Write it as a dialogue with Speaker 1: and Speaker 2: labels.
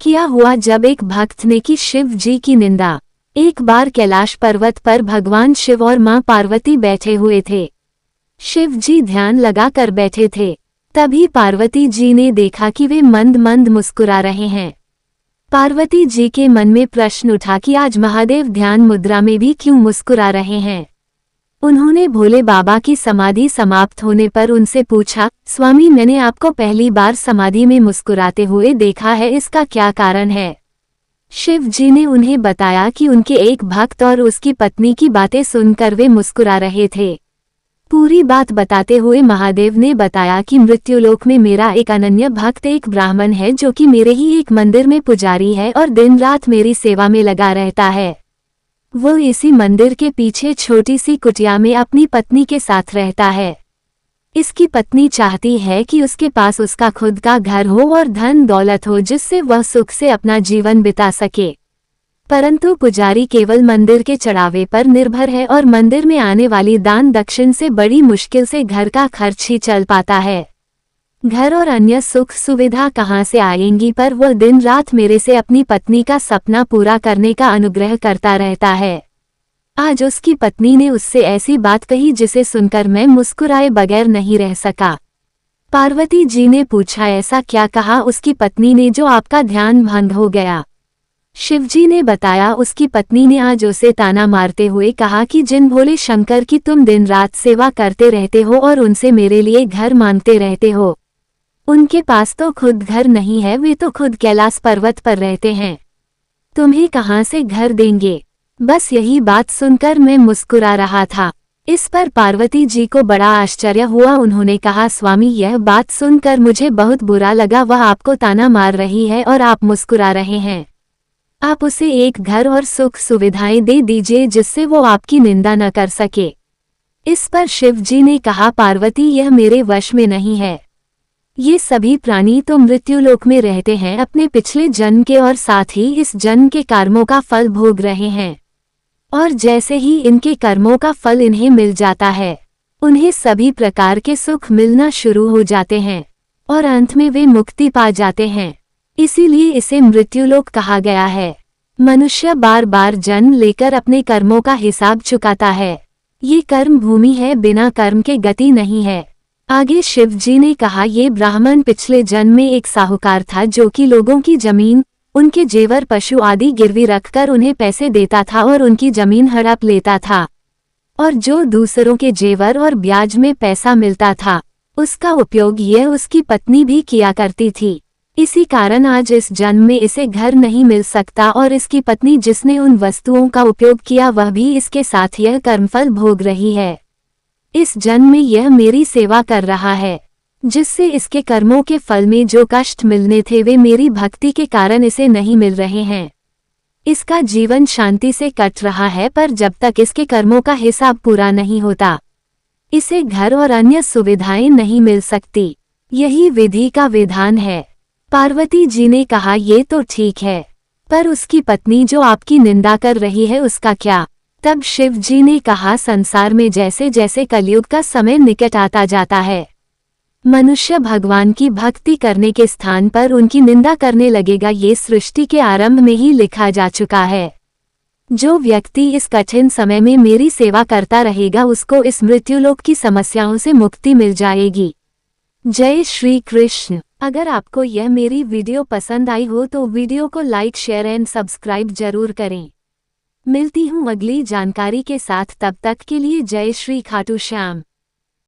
Speaker 1: क्या हुआ जब एक भक्त ने की शिव जी की निंदा। एक बार कैलाश पर्वत पर भगवान शिव और मां पार्वती बैठे हुए थे। शिव जी ध्यान लगा कर बैठे थे। तभी पार्वती जी ने देखा कि वे मंद मंद मुस्कुरा रहे हैं। पार्वती जी के मन में प्रश्न उठा कि आज महादेव ध्यान मुद्रा में भी क्यों मुस्कुरा रहे हैं। उन्होंने भोले बाबा की समाधि समाप्त होने पर उनसे पूछा, स्वामी मैंने आपको पहली बार समाधि में मुस्कुराते हुए देखा है, इसका क्या कारण है। शिव जी ने उन्हें बताया कि उनके एक भक्त और उसकी पत्नी की बातें सुनकर वे मुस्कुरा रहे थे। पूरी बात बताते हुए महादेव ने बताया कि मृत्युलोक में मेरा एक अनन्य भक्त एक ब्राह्मण है जो कि मेरे ही एक मंदिर में पुजारी है और दिन रात मेरी सेवा में लगा रहता है। वो इसी मंदिर के पीछे छोटी सी कुटिया में अपनी पत्नी के साथ रहता है। इसकी पत्नी चाहती है कि उसके पास उसका खुद का घर हो और धन दौलत हो जिससे वह सुख से अपना जीवन बिता सके। परंतु पुजारी केवल मंदिर के चढ़ावे पर निर्भर है और मंदिर में आने वाली दान दक्षिण से बड़ी मुश्किल से घर का खर्च ही चल पाता है। घर और अन्य सुख सुविधा कहाँ से आएंगी, पर वह दिन रात मेरे से अपनी पत्नी का सपना पूरा करने का अनुग्रह करता रहता है। आज उसकी पत्नी ने उससे ऐसी बात कही जिसे सुनकर मैं मुस्कुराए बगैर नहीं रह सका। पार्वती जी ने पूछा, ऐसा क्या कहा उसकी पत्नी ने जो आपका ध्यान भंग हो गया। शिवजी ने बताया, उसकी पत्नी ने आज उसे ताना मारते हुए कहा कि जिन भोले शंकर की तुम दिन रात सेवा करते रहते हो और उनसे मेरे लिए घर मांगते रहते हो, उनके पास तो खुद घर नहीं है, वे तो खुद कैलाश पर्वत पर रहते हैं, तुम्हें कहाँ से घर देंगे। बस यही बात सुनकर मैं मुस्कुरा रहा था। इस पर पार्वती जी को बड़ा आश्चर्य हुआ। उन्होंने कहा, स्वामी यह बात सुनकर मुझे बहुत बुरा लगा। वह आपको ताना मार रही है और आप मुस्कुरा रहे हैं। आप उसे एक घर और सुख सुविधाएं दे दीजिए जिससे वो आपकी निंदा न कर सके। इस पर शिव जी ने कहा, पार्वती यह मेरे वश में नहीं है। ये सभी प्राणी तो मृत्युलोक में रहते हैं अपने पिछले जन्म के और साथ ही इस जन्म के कर्मों का फल भोग रहे हैं। और जैसे ही इनके कर्मों का फल इन्हें मिल जाता है, उन्हें सभी प्रकार के सुख मिलना शुरू हो जाते हैं और अंत में वे मुक्ति पा जाते हैं। इसीलिए इसे मृत्युलोक कहा गया है। मनुष्य बार बार जन्म लेकर अपने कर्मों का हिसाब चुकाता है। ये कर्म भूमि है, बिना कर्म के गति नहीं है। आगे शिव जी ने कहा, ये ब्राह्मण पिछले जन्म में एक साहूकार था जो कि लोगों की जमीन, उनके जेवर पशु आदि गिरवी रखकर उन्हें पैसे देता था और उनकी जमीन हड़प लेता था, और जो दूसरों के जेवर और ब्याज में पैसा मिलता था उसका उपयोग यह उसकी पत्नी भी किया करती थी। इसी कारण आज इस जन्म में इसे घर नहीं मिल सकता और इसकी पत्नी जिसने उन वस्तुओं का उपयोग किया वह भी इसके साथ यह कर्मफल भोग रही है। इस जन्म में यह मेरी सेवा कर रहा है, जिससे इसके कर्मों के फल में जो कष्ट मिलने थे वे मेरी भक्ति के कारण इसे नहीं मिल रहे हैं। इसका जीवन शांति से कट रहा है, पर जब तक इसके कर्मों का हिसाब पूरा नहीं होता इसे घर और अन्य सुविधाएं नहीं मिल सकती। यही विधि का विधान है। पार्वती जी ने कहा, ये तो ठीक है, पर उसकी पत्नी जो आपकी निंदा कर रही है उसका क्या। तब शिव जी ने कहा, संसार में जैसे जैसे कलयुग का समय निकट आता जाता है, मनुष्य भगवान की भक्ति करने के स्थान पर उनकी निंदा करने लगेगा। ये सृष्टि के आरंभ में ही लिखा जा चुका है। जो व्यक्ति इस कठिन समय में मेरी सेवा करता रहेगा उसको इस मृत्युलोक की समस्याओं से मुक्ति मिल जाएगी। जय श्री कृष्ण। अगर आपको यह मेरी वीडियो पसंद आई हो तो वीडियो को लाइक, शेयर एंड सब्सक्राइब जरूर करें। मिलती हूँ अगली जानकारी के साथ, तब तक के लिए जय श्री खाटू श्याम।